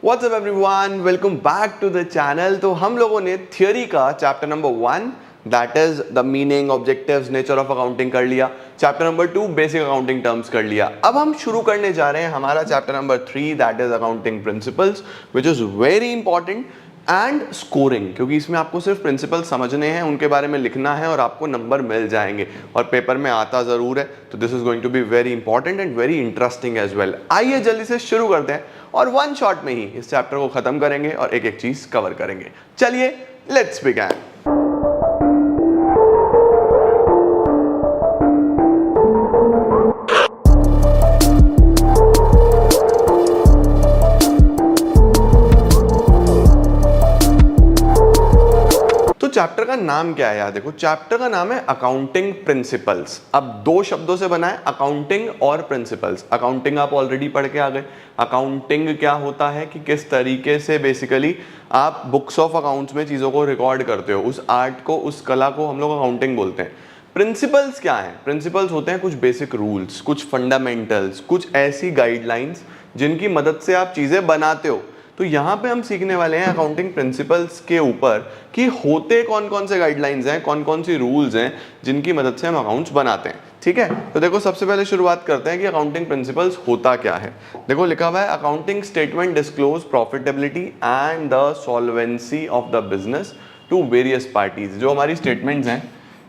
What's up everyone, welcome back to the channel. तो हम लोगों ने थियोरी का chapter number 1 that is the meaning, objectives, nature of accounting कर लिया। Chapter number 2 basic accounting terms कर लिया। अब हम शुरू करने जा रहे हैं हमारा chapter number 3 that is accounting principles, which is very important and scoring, क्योंकि इसमें आपको सिर्फ प्रिंसिपल समझने हैं, उनके बारे में लिखना है और आपको नंबर मिल जाएंगे और पेपर में आता जरूर है। तो this is going to be very important and very interesting as well. आइए जल्दी से शुरू करते हैं और वन शॉट में ही इस चैप्टर को खत्म करेंगे और एक एक चीज कवर करेंगे। चलिए लेट्स बिगिन। चैप्टर का नाम क्या है यार? देखो, चैप्टर का नाम है अकाउंटिंग प्रिंसिपल्स। अब दो शब्दों से बना है, अकाउंटिंग और प्रिंसिपल्स। अकाउंटिंग आप ऑलरेडी पढ़ के आ गए। अकाउंटिंग क्या होता है कि किस तरीके से बेसिकली आप बुक्स ऑफ अकाउंट्स में चीज़ों को रिकॉर्ड करते हो, उस आर्ट को, उस कला को हम लोग अकाउंटिंग बोलते हैं। प्रिंसिपल्स क्या है? प्रिंसिपल्स होते हैं कुछ बेसिक रूल्स, कुछ फंडामेंटल्स, कुछ ऐसी गाइडलाइंस जिनकी मदद से आप चीज़ें बनाते हो। तो यहाँ पे हम सीखने वाले हैं अकाउंटिंग प्रिंसिपल्स के ऊपर कि होते कौन कौन से गाइडलाइंस हैं, कौन कौन सी रूल्स हैं जिनकी मदद से हम अकाउंट्स बनाते हैं। ठीक है, तो देखो सबसे पहले शुरुआत करते हैं कि अकाउंटिंग प्रिंसिपल्स होता क्या है। देखो लिखा हुआ है, accounting statement disclose profitability and the solvency of the business to various parties. जो हमारी स्टेटमेंट्स हैं,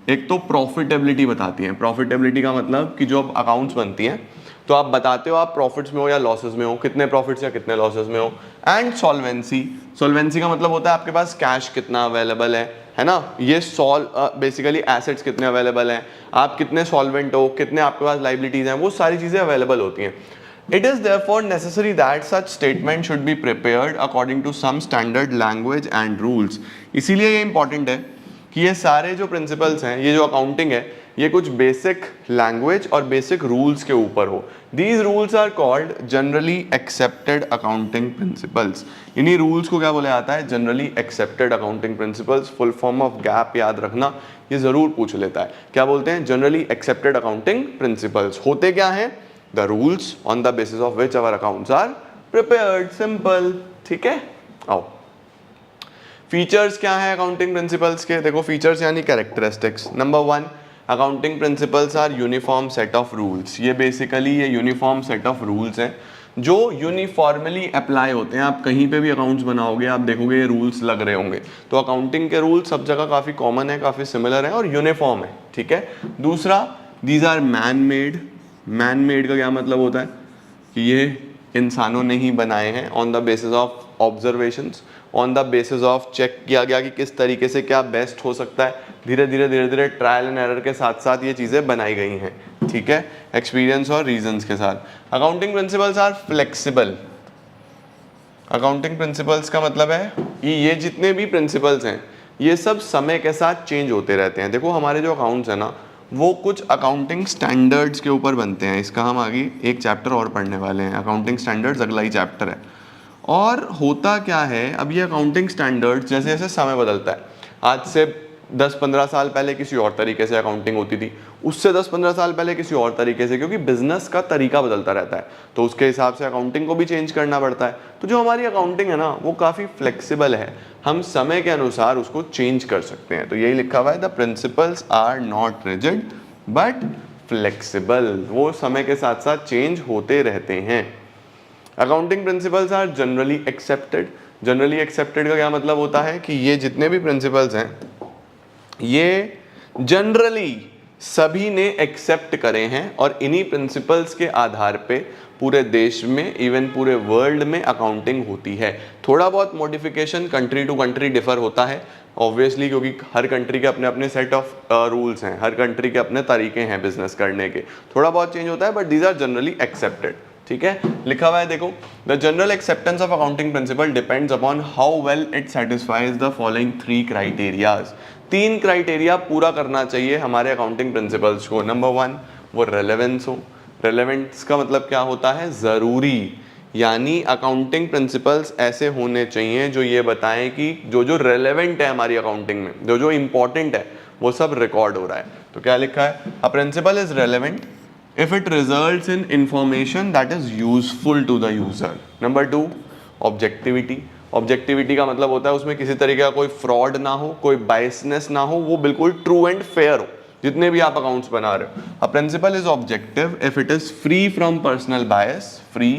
एक तो प्रॉफिटेबिलिटी बताती हैं। प्रॉफिटेबिलिटी का मतलब कि जो अकाउंट्स बनती हैं तो आप बताते हो आप प्रॉफिट्स में हो या लॉसेस में हो, कितने प्रॉफिट्स या कितने लॉसेस में हो। एंड सॉल्वेंसी, सॉल्वेंसी का मतलब होता है आपके पास कैश कितना अवेलेबल है ना। ये बेसिकली एसेट्स कितने अवेलेबल हैं, आप कितने सॉल्वेंट हो, कितने आपके पास लाइबिलिटीज हैं, वो सारी चीज़ें अवेलेबल होती हैं। It is therefore necessary that such statement should be prepared according to some standard language and rules। इसीलिए ये इंपॉर्टेंट है कि ये सारे जो प्रिंसिपल्स हैं, ये जो अकाउंटिंग है, ये कुछ बेसिक लैंग्वेज और बेसिक रूल्स के ऊपर हो। These rules are called generally accepted accounting principles. इन्हीं रूल्स को क्या बोला जाता है? Generally accepted accounting principles. Full form of GAAP याद रखना, ये जरूर पूछ लेता है। क्या बोलते हैं? Generally accepted accounting principles. होते क्या हैं? The rules on the basis of which our accounts are prepared. Simple. ठीक है, आओ। फीचर्स क्या है अकाउंटिंग प्रिंसिपल्स के? देखो, फीचर्स यानी characteristics. Number 1, accounting principles are uniform set of rules. ये बेसिकली ये यूनिफॉर्म सेट ऑफ रूल्स हैं जो यूनिफॉर्मली अप्लाई होते हैं। आप कहीं पे भी अकाउंट्स बनाओगे, आप देखोगे ये रूल्स लग रहे होंगे। तो अकाउंटिंग के रूल्स सब जगह काफ़ी कॉमन है, काफ़ी सिमिलर है और यूनिफॉर्म है। ठीक है। दूसरा, these are man made. Man made का क्या मतलब होता है? कि ये इंसानों ने ही बनाए हैं, on the basis of observations, on the basis of check किया गया कि किस तरीके से क्या बेस्ट हो सकता है। धीरे धीरे ट्रायल एंड एरर के साथ साथ ये चीज़ें बनाई गई हैं। ठीक है, एक्सपीरियंस और रीजंस के साथ। Accounting principles are flexible. Accounting principles का मतलब है कि ये जितने भी प्रिंसिपल्स हैं, ये सब समय के साथ चेंज होते रहते हैं। देखो, हमारे जो अकाउंट्स हैं ना, वो कुछ अकाउंटिंग स्टैंडर्ड्स के ऊपर बनते हैं। इसका हम आगे एक चैप्टर और पढ़ने वाले हैं, अकाउंटिंग स्टैंडर्ड्स अगला ही चैप्टर है। और होता क्या है, अब ये अकाउंटिंग स्टैंडर्ड्स जैसे जैसे समय बदलता है, आज से 10-15 साल पहले किसी और तरीके से अकाउंटिंग होती थी, उससे 10-15 साल पहले किसी और तरीके से, क्योंकि बिजनेस का तरीका बदलता रहता है तो उसके हिसाब से अकाउंटिंग को भी चेंज करना पड़ता है। तो जो हमारी अकाउंटिंग है ना, वो काफ़ी फ्लेक्सिबल है, हम समय के अनुसार उसको चेंज कर सकते हैं। तो यही लिखा हुआ है, the principles are not rigid but flexible. वो समय के साथ साथ चेंज होते रहते हैं। Accounting principles are generally accepted. Generally accepted का क्या मतलब होता है? कि ये जितने भी प्रिंसिपल्स हैं, ये जनरली सभी ने एक्सेप्ट करे हैं और इन्हीं प्रिंसिपल्स के आधार पे पूरे देश में, इवन पूरे वर्ल्ड में अकाउंटिंग होती है। थोड़ा बहुत modification country to country differ होता है ऑब्वियसली, क्योंकि हर कंट्री के अपने अपने सेट ऑफ रूल्स हैं, हर कंट्री के अपने तरीके हैं बिजनेस करने के। थोड़ा बहुत चेंज होता है but these are generally accepted. ठीक है, लिखा हुआ है, देखो, the general acceptance of accounting principle depends upon how well it satisfies the following 3 criterias. 3 criteria पूरा करना चाहिए हमारे अकाउंटिंग प्रिंसिपल्स को। नंबर 1, वो रेलेवेंस हो। रेलेवेंस का मतलब क्या होता है? ज़रूरी। यानी अकाउंटिंग प्रिंसिपल्स ऐसे होने चाहिए जो ये बताएं कि जो जो रेलेवेंट है हमारी अकाउंटिंग में, जो जो इंपॉर्टेंट है, वो सब रिकॉर्ड हो रहा है। तो क्या लिखा है? A principle is relevant if it results in information that is useful to the user. Number 2, objectivity, objectivity का मतलब होता है उसमें किसी तरीके का कोई फ्रॉड ना हो, कोई बायसनेस ना हो, वो बिल्कुल ट्रू एंड फेयर हो जितने भी आप अकाउंट्स बना रहे हो। A principle is objective if it is free from personal bias, free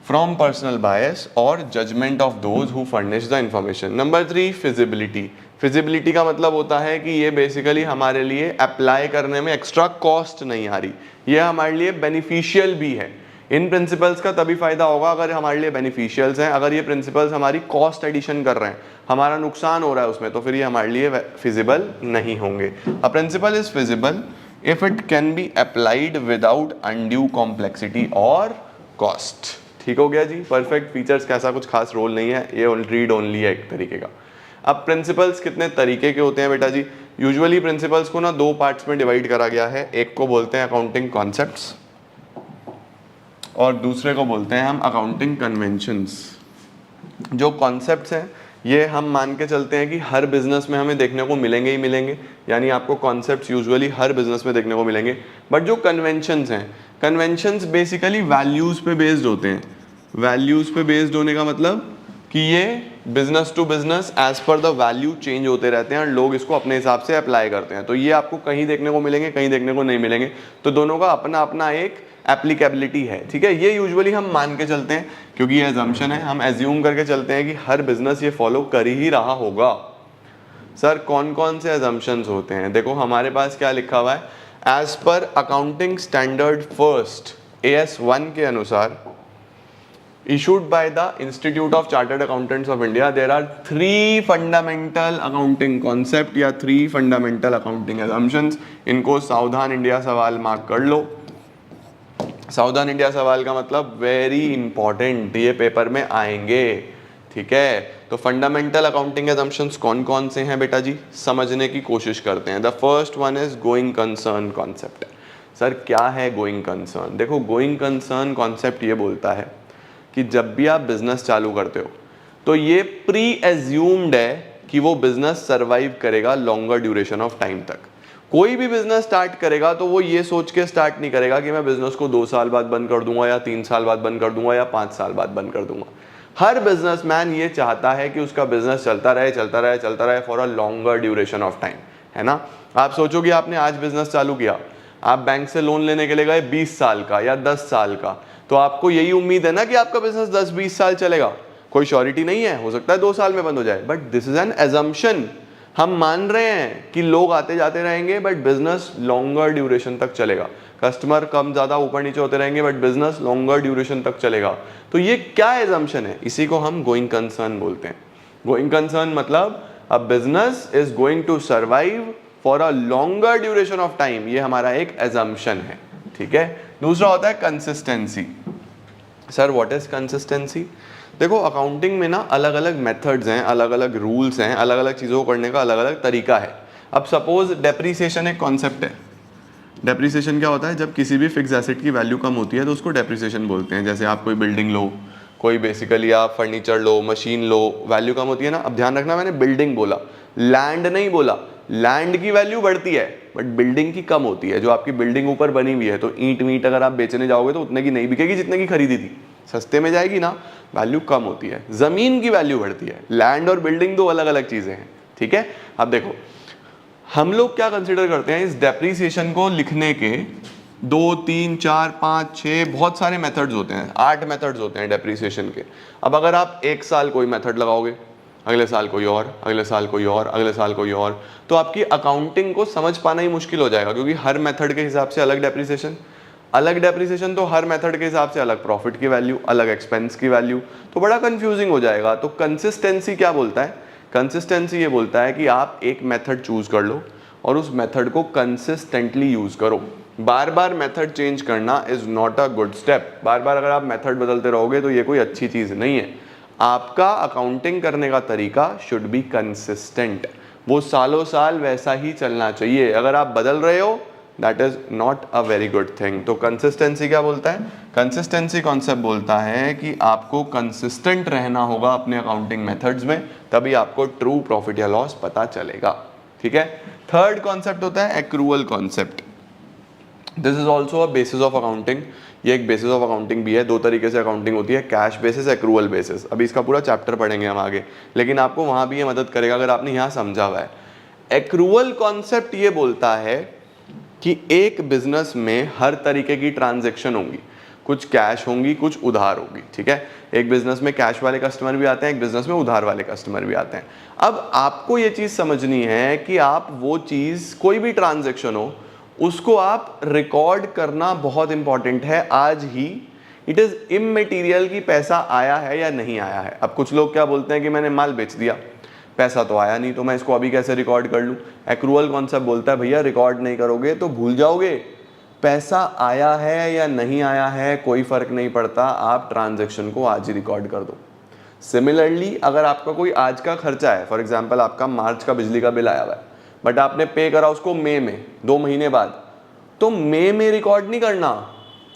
from personal bias और judgement of those who furnish the information. Number 3, feasibility. Feasibility का मतलब होता है कि ये बेसिकली हमारे लिए अप्लाई करने में एक्स्ट्रा कॉस्ट नहीं आ रही, ये हमारे लिए बेनिफिशियल भी है। इन प्रिंसिपल्स का तभी फायदा होगा अगर हमारे लिए बेनिफिशियल्स हैं। अगर ये प्रिंसिपल्स हमारी कॉस्ट एडिशन कर रहे हैं, हमारा नुकसान हो रहा है उसमें, तो फिर ये हमारे लिए फिजिबल नहीं होंगे। A principle is feasible if it can be applied without undue complexity और कॉस्ट। ठीक हो गया जी, परफेक्ट। फीचर्स का ऐसा कुछ खास रोल नहीं है, ये रीड ओनली है एक तरीके का। अब प्रिंसिपल्स कितने तरीके के होते हैं बेटा जी? यूजुअली प्रिंसिपल्स को ना 2 पार्ट्स में डिवाइड करा गया है। एक को बोलते हैं अकाउंटिंग कॉन्सेप्ट्स और दूसरे को बोलते हैं हम अकाउंटिंग कन्वेंशंस। जो कॉन्सेप्ट्स हैं ये हम मान के चलते हैं कि हर बिजनेस में हमें देखने को मिलेंगे ही मिलेंगे, यानी आपको कॉन्सेप्ट्स यूजुअली हर बिजनेस में देखने को मिलेंगे। बट जो कन्वेंशंस हैं, कन्वेंशंस बेसिकली वैल्यूज पे बेस्ड होते हैं। वैल्यूज पे बेस्ड होने का मतलब कि ये business to business as per the value change होते रहते हैं और लोग इसको अपने हिसाब से अप्लाई करते हैं। तो ये आपको कहीं देखने को मिलेंगे, कहीं देखने को नहीं मिलेंगे, तो दोनों का अपना अपना एक एप्लीकेबिलिटी है। ठीक है, ये यूजुअली हम मान के चलते हैं क्योंकि ये एजम्पशन है, हम एज्यूम करके चलते हैं कि हर बिजनेस ये फॉलो कर ही रहा होगा। सर कौन कौन से एजम्पशंस होते हैं? देखो हमारे पास क्या लिखा हुआ है, एज पर अकाउंटिंग स्टैंडर्ड फर्स्ट AS1 के अनुसार issued by the Institute of Chartered Accountants of India, there are 3 fundamental accounting concept या 3 fundamental accounting assumptions। इनको सावधान इंडिया सवाल मार्क कर लो। सावधान इंडिया सवाल का मतलब वेरी इंपॉर्टेंट, ये पेपर में आएंगे। ठीक है, तो फंडामेंटल अकाउंटिंग assumptions कौन कौन से हैं बेटा जी, समझने की कोशिश करते हैं। The first one is going concern concept. Sir क्या है गोइंग कंसर्न? देखो गोइंग कंसर्न कॉन्सेप्ट ये बोलता है कि जब भी आप बिजनेस चालू करते हो तो ये प्री एज्यूम्ड है कि वो बिजनेस सरवाइव करेगा लॉन्गर ड्यूरेशन ऑफ टाइम तक। कोई भी बिजनेस स्टार्ट करेगा तो वो ये सोच के स्टार्ट नहीं करेगा कि मैं बिजनेस को 2 साल बाद बंद कर दूंगा या 3 साल बाद बंद कर दूंगा या 5 साल बाद बंद कर दूंगा। हर बिजनेसमैन ये चाहता है कि उसका बिजनेस चलता रहे चलता रहे चलता रहे for a longer duration of time, है ना। आप सोचो कि आपने आज बिजनेस चालू किया, आप बैंक से लोन लेने के लिए गए 20 साल का या 10 साल का, तो आपको यही उम्मीद है ना कि आपका बिजनेस 10-20 साल चलेगा। कोई श्योरिटी नहीं है, हो सकता है 2 साल में बंद हो जाए, but this is an assumption. हम मान रहे हैं कि लोग आते जाते रहेंगे बट बिजनेस लॉन्गर ड्यूरेशन तक चलेगा। कस्टमर कम ज्यादा ऊपर नीचे होते रहेंगे बट बिजनेस लॉन्गर ड्यूरेशन तक चलेगा। तो ये क्या एजम्पशन है? इसी को हम गोइंग कंसर्न बोलते हैं। गोइंग कंसर्न मतलब a business is going to survive for a longer duration of time, ये हमारा एक एजम्पशन है। ठीक है, दूसरा होता है consistency. Sir what is consistency? देखो अकाउंटिंग में ना अलग अलग मेथड्स हैं, अलग अलग रूल्स हैं, अलग अलग चीज़ों को करने का अलग अलग तरीका है। अब सपोज डेप्रीसिएशन एक कॉन्सेप्ट है। डेप्रीसिएशन क्या होता है? जब किसी भी फिक्स एसेट की वैल्यू कम होती है तो उसको डेप्रीसिएशन बोलते हैं। जैसे आप कोई बिल्डिंग लो, कोई बेसिकली आप फर्नीचर लो, मशीन लो, वैल्यू कम होती है ना। अब ध्यान रखना मैंने बिल्डिंग बोला, लैंड नहीं बोला। लैंड की वैल्यू बढ़ती है बट बिल्डिंग की कम होती है। जो आपकी बिल्डिंग ऊपर बनी हुई है, तो ईंट मीट अगर आप बेचने जाओगे तो उतने की नहीं बिकेगी जितने की खरीदी थी, सस्ते में जाएगी ना, वैल्यू कम होती है। जमीन की वैल्यू बढ़ती है। लैंड और बिल्डिंग 2 अलग अलग चीजें हैं। ठीक है, अब देखो हम लोग क्या कंसिडर करते हैं इस डेप्रीसिएशन को लिखने के 2, 3, 4, 5, 6 बहुत सारे मेथड्स होते हैं, 8 मेथड्स होते हैं डेप्रीसिएशन के। अब अगर आप 1 साल कोई मेथड लगाओगे, अगले साल कोई और, अगले साल कोई और, अगले साल कोई और, तो आपकी अकाउंटिंग को समझ पाना ही मुश्किल हो जाएगा, क्योंकि हर मेथड के हिसाब से अलग डेप्रीसिएशन, अलग डेप्रीसिएशन, तो हर मेथड के हिसाब से अलग प्रॉफिट की वैल्यू, अलग एक्सपेंस की वैल्यू, तो बड़ा कंफ्यूजिंग हो जाएगा। तो कंसिस्टेंसी क्या बोलता है? कंसिस्टेंसी ये बोलता है कि आप एक मेथड चूज कर लो और उस मेथड को कंसिस्टेंटली यूज करो। बार बार मेथड चेंज करना is not a good step. बार बार अगर आप मेथड बदलते रहोगे तो ये कोई अच्छी चीज नहीं है। आपका अकाउंटिंग करने का तरीका शुड बी कंसिस्टेंट, वो सालों साल वैसा ही चलना चाहिए। अगर आप बदल रहे हो that is not a very good thing. तो कंसिस्टेंसी क्या बोलता है? कंसिस्टेंसी कॉन्सेप्ट बोलता है कि आपको कंसिस्टेंट रहना होगा अपने अकाउंटिंग मेथड्स में, तभी आपको ट्रू प्रॉफिट या लॉस पता चलेगा। ठीक है, थर्ड कॉन्सेप्ट होता है accrual concept. This is also a basis of accounting. ये एक बेसिस ऑफ अकाउंटिंग भी है। दो तरीके से अकाउंटिंग होती है, कैश बेसिस, एक्रूअल बेसिस। अभी इसका पूरा चैप्टर पढ़ेंगे हम आगे, लेकिन आपको वहाँ भी ये मदद करेगा अगर आपने यहाँ समझा हुआ है। एक्रूअल कॉन्सेप्ट ये बोलता है कि एक बिजनेस में हर तरीके की ट्रांजैक्शन होंगी, कुछ कैश होंगी, कुछ उधार होगी, ठीक है। एक बिजनेस में कैश वाले कस्टमर भी आते हैं, एक बिजनेस में उधार वाले कस्टमर भी आते हैं। अब आपको ये चीज़ समझनी है कि आप वो चीज़, कोई भी ट्रांजैक्शन हो, उसको आप रिकॉर्ड करना बहुत इंपॉर्टेंट है आज ही। इट इज़ इममेटीरियल कि पैसा आया है या नहीं आया है। अब कुछ लोग क्या बोलते हैं कि मैंने माल बेच दिया, पैसा तो आया नहीं, तो मैं इसको अभी कैसे रिकॉर्ड कर लूँ। एक्रूअल कॉन्सेप्ट बोलता है भैया रिकॉर्ड नहीं करोगे तो भूल जाओगे। पैसा आया है या नहीं आया है कोई फर्क नहीं पड़ता, आप ट्रांजैक्शन को आज ही रिकॉर्ड कर दो। सिमिलरली अगर आपका कोई आज का खर्चा है, फॉर एग्जांपल आपका मार्च का बिजली का बिल आया हुआ है, बट आपने पे करा उसको मई में, 2 महीने बाद, तो मई में रिकॉर्ड नहीं करना,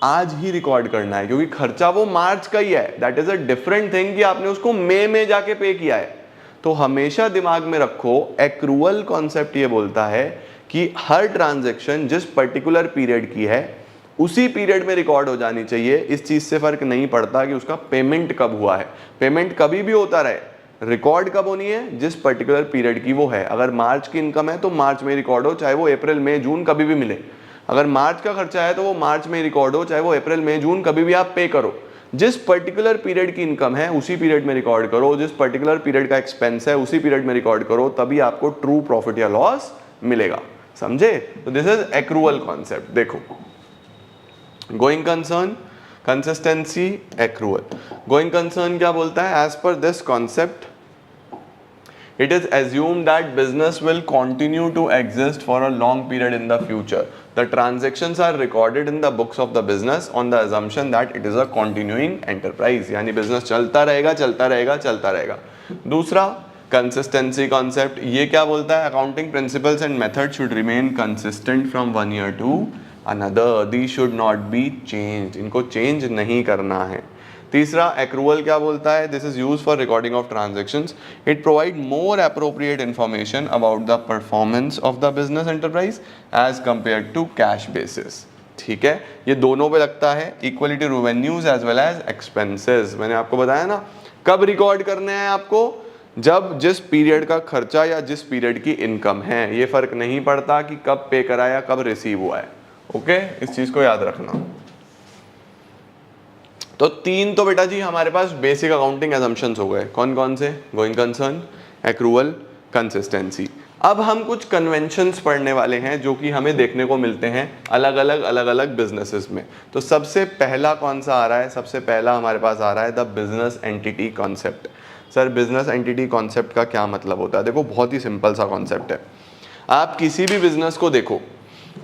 आज ही रिकॉर्ड करना है, क्योंकि खर्चा वो मार्च का ही है। That is a different thing कि आपने उसको मई में जाके पे किया है। तो हमेशा दिमाग में रखो, एक्रूअल कॉन्सेप्ट ये बोलता है कि हर ट्रांजैक्शन जिस पर्टिकुलर पीरियड की है उसी पीरियड में रिकॉर्ड हो जानी चाहिए। इस चीज से फर्क नहीं पड़ता कि उसका पेमेंट कब हुआ है, पेमेंट कभी भी होता रहे, रिकॉर्ड कब होनी है, जिस पर्टिकुलर पीरियड की वो है। अगर मार्च की इनकम है तो मार्च में रिकॉर्ड हो, चाहे वो अप्रैल मई जून कभी भी मिले। अगर मार्च का खर्चा है तो वो मार्च में रिकॉर्ड हो, चाहे वो अप्रैल मई जून कभी भी आप पे करो। जिस पर्टिकुलर पीरियड की इनकम है उसी पीरियड में रिकॉर्ड करो, जिस पर्टिकुलर पीरियड का एक्सपेंस है उसी पीरियड में रिकॉर्ड करो, तभी आपको ट्रू प्रॉफिट या लॉस मिलेगा। समझे? तो दिस इज एक्रूअल कॉन्सेप्ट। देखो, going concern, consistency, accrual. Going concern क्या बोलता है? As per this concept it is assumed that business will continue to exist for a long period in the future. The transactions are recorded in the books of the business on the assumption that it is a continuing enterprise. यानी business चलता रहेगा, चलता रहेगा, चलता रहेगा। दूसरा, consistency concept, ये क्या बोलता है? Accounting principles and methods should remain consistent from one year to another. These should not be changed. इनको change नहीं करना है। तीसरा, एक्रूअल क्या बोलता है? This is use for recording of transactions. It provide more appropriate information about the performance of the business enterprise as compare to cash basis. ठीक है, ये दोनों पे लगता है, equally to revenues as well as expenses. मैंने आपको बताया ना, कब रिकॉर्ड करने हैं आपको? जब जिस पीरियड का खर्चा या जिस पीरियड की इनकम है। ये फर्क नहीं पड़ता कि कब पे करा या कब रिसीव हुआ है। ओके, इस चीज को याद रखना। तो तीन तो बेटा जी हमारे पास बेसिक अकाउंटिंग एजम्पशंस हो गए। कौन कौन से? Going concern, accrual, consistency. अब हम कुछ कन्वेंशंस पढ़ने वाले हैं जो कि हमें देखने को मिलते हैं अलग अलग बिजनेसेस में। तो सबसे पहला कौन सा आ रहा है? सबसे पहला हमारे पास आ रहा है the business entity concept. Sir, business entity concept का क्या मतलब होता है? देखो, बहुत ही सिंपल सा कॉन्सेप्ट है। आप किसी भी बिजनेस को देखो,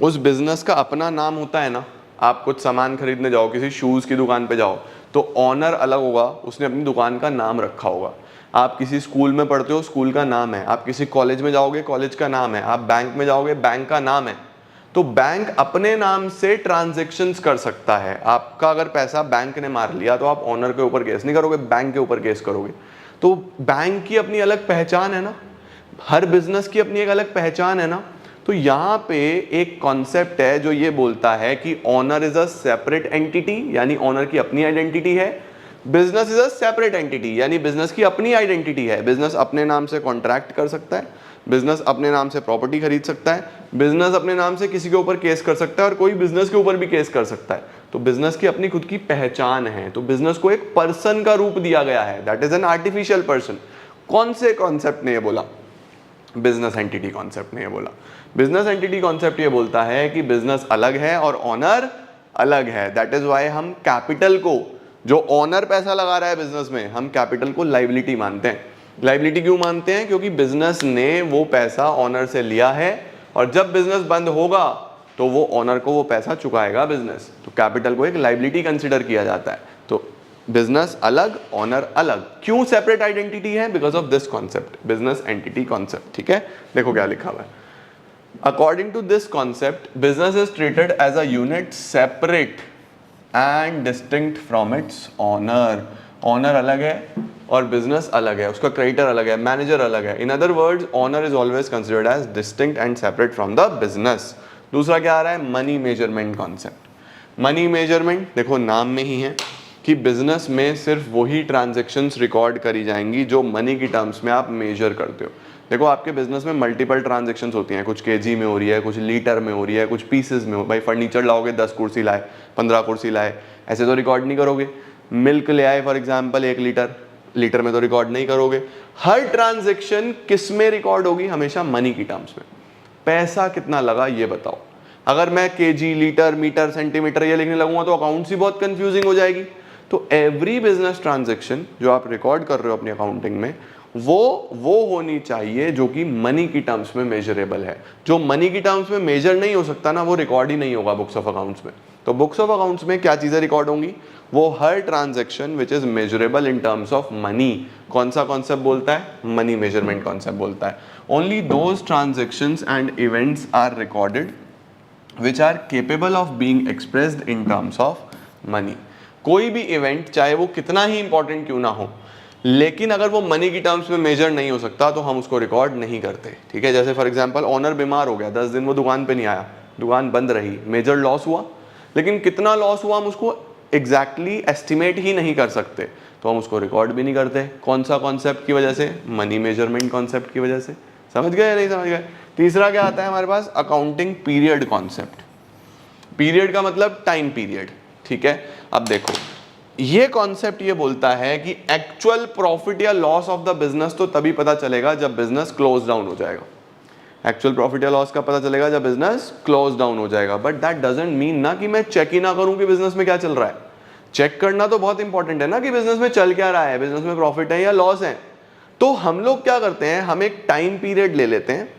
उस बिजनेस का अपना नाम होता है ना। आप कुछ सामान खरीदने जाओ, किसी शूज़ की दुकान पे जाओ, तो ऑनर अलग होगा, उसने अपनी दुकान का नाम रखा होगा। आप किसी स्कूल में पढ़ते हो, स्कूल का नाम है। आप किसी कॉलेज में जाओगे, कॉलेज का नाम है। आप बैंक में जाओगे, बैंक का नाम है। तो बैंक अपने नाम से ट्रांजेक्शन्स कर सकता है। आपका अगर पैसा बैंक ने मार लिया तो आप ऑनर के ऊपर केस नहीं करोगे, बैंक के ऊपर केस करोगे। तो बैंक की अपनी अलग पहचान है ना, हर बिजनेस की अपनी एक अलग पहचान है ना। तो यहाँ पे एक कॉन्सेप्ट है जो ये बोलता है कि owner is a separate entity, यानी ऑनर की अपनी आइडेंटिटी है। Business is a separate entity, यानी बिजनेस की अपनी आइडेंटिटी है। बिजनेस अपने नाम से कॉन्ट्रैक्ट कर सकता है, बिजनेस अपने नाम से प्रॉपर्टी खरीद सकता है, बिजनेस अपने नाम से किसी के ऊपर केस कर सकता है और कोई बिजनेस के ऊपर भी केस कर सकता है। तो बिजनेस की अपनी खुद की पहचान है। तो बिजनेस को एक पर्सन का रूप दिया गया है, that is an artificial person. कौन से कॉन्सेप्ट ने ये बोला? बिजनेस एंटिटी कॉन्सेप्ट ने ये बोला। बिजनेस एंटिटी कॉन्सेप्ट ये बोलता है कि बिजनेस अलग है और ऑनर अलग है। दैट इज वाई हम कैपिटल को, जो ऑनर पैसा लगा रहा है बिजनेस में, हम कैपिटल को लाइबिलिटी मानते हैं। लाइबिलिटी क्यों मानते हैं? क्योंकि बिजनेस ने वो पैसा ऑनर से लिया है और जब बिजनेस बंद होगा तो वो ऑनर को वो पैसा चुकाएगा बिजनेस। तो कैपिटल को एक लाइबिलिटी कंसिडर किया जाता है। तो बिजनेस अलग, ऑनर अलग। क्यों सेपरेट आइडेंटिटी है? Because of this concept, business entity concept. ठीक है, देखो क्या लिखा हुआ है। According to this concept, business is treated as a unit separate and distinct from its owner. Owner अलग है और business अलग है, उसका creditor अलग है, manager अलग है। In other words, owner is always considered as distinct and separate from the business. दूसरा क्या आ रहा है, money measurement concept. Money measurement देखो नाम में ही है कि बिजनेस में सिर्फ वही ट्रांजैक्शंस रिकॉर्ड करी जाएंगी जो मनी की टर्म्स में आप मेजर करते हो। देखो आपके बिजनेस में मल्टीपल ट्रांजैक्शंस होती हैं, कुछ केजी में हो रही है, कुछ लीटर में हो रही है, कुछ पीसेस में हो, भाई फर्नीचर लाओगे 10 कुर्सी लाए, 15 कुर्सी लाए, ऐसे तो रिकॉर्ड नहीं करोगे। मिल्क ले आए फॉर एग्जांपल 1 लीटर, लीटर में तो रिकॉर्ड नहीं करोगे। हर ट्रांजैक्शन किस में रिकॉर्ड होगी, हमेशा मनी की टर्म्स में। पैसा कितना लगा ये बताओ। अगर मैं केजी, लीटर, मीटर, सेंटीमीटर ये लिखने लगूंगा तो अकाउंट्स ही बहुत कंफ्यूजिंग हो जाएगी। तो एवरी बिजनेस ट्रांजैक्शन जो आप रिकॉर्ड कर रहे हो अपनी अकाउंटिंग में वो होनी चाहिए जो कि मनी की टर्म्स में मेजरेबल है। जो मनी की टर्म्स में मेजर नहीं हो सकता ना, वो रिकॉर्ड ही नहीं होगा बुक्स ऑफ अकाउंट्स में। तो बुक्स ऑफ अकाउंट्स में क्या चीजें रिकॉर्ड होंगी, वो हर transaction which is measurable in terms of money. कौन सा कॉन्सेप्ट बोलता है, मनी मेजरमेंट कॉन्सेप्ट बोलता है। Only those transactions and events are recorded which are capable of being expressed in terms of money. कोई भी इवेंट चाहे वो कितना ही इंपॉर्टेंट क्यों ना हो, लेकिन अगर वो मनी की टर्म्स में मेजर नहीं हो सकता तो हम उसको रिकॉर्ड नहीं करते। ठीक है, जैसे फॉर एग्जांपल ओनर बीमार हो गया, 10 दिन वो दुकान पे नहीं आया, दुकान बंद रही, मेजर लॉस हुआ, लेकिन कितना लॉस हुआ हम उसको एग्जैक्टली एस्टिमेट ही नहीं कर सकते, तो हम उसको रिकॉर्ड भी नहीं करते। कौन सा कॉन्सेप्ट की वजह से, मनी मेजरमेंट कॉन्सेप्ट की वजह से। समझ गए या नहीं समझ गए। तीसरा क्या आता है हमारे पास, अकाउंटिंग पीरियड कॉन्सेप्ट। पीरियड का मतलब टाइम पीरियड। ठीक है, अब देखो ये कॉन्सेप्ट ये बोलता है कि एक्चुअल प्रॉफिट या लॉस ऑफ द बिजनेस तो तभी पता चलेगा जब बिजनेस क्लोज डाउन हो जाएगा। एक्चुअल प्रॉफिट या लॉस का पता चलेगा जब बिजनेस क्लोज डाउन हो जाएगा। बट दैट डजंट मीन ना कि मैं चेक ही ना करूं कि बिजनेस में क्या चल रहा है। चेक करना तो बहुत इंपॉर्टेंट है ना कि बिजनेस में चल क्या रहा है, बिजनेस में प्रॉफिट है या लॉस है। तो हम लोग क्या करते हैं, हम एक टाइम पीरियड ले लेते हैं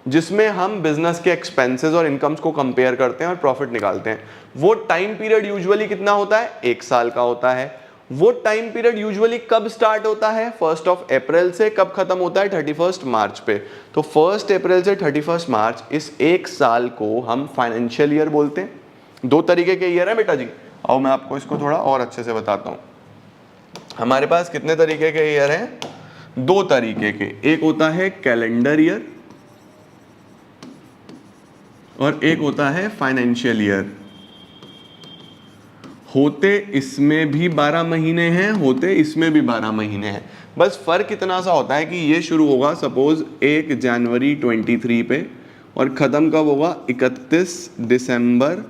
जिसमें हम बिजनेस के एक्सपेंसेस और इनकम्स को कंपेयर करते हैं और प्रॉफिट निकालते हैं। वो टाइम पीरियड यूजुअली कितना होता है, 1 साल का होता है। वो टाइम पीरियड यूजुअली कब स्टार्ट होता है, 1 अप्रैल से, कब खत्म होता है 31 मार्च पे। तो 1 अप्रैल से 31 मार्च, इस 1 साल को हम फाइनेंशियल ईयर बोलते हैं। 2 तरीके के ईयर है बेटा जी, आओ मैं आपको इसको थोड़ा और अच्छे से बताता हूं। हमारे पास कितने तरीके के ईयर हैं, 2 तरीके के। एक होता है कैलेंडर ईयर और एक होता है फाइनेंशियल ईयर। होते इसमें भी 12 महीने हैं, होते इसमें भी 12 महीने हैं। बस फर्क इतना सा होता है कि ये शुरू होगा सपोज 1 जनवरी 23 पे और खत्म कब होगा, 31 दिसंबर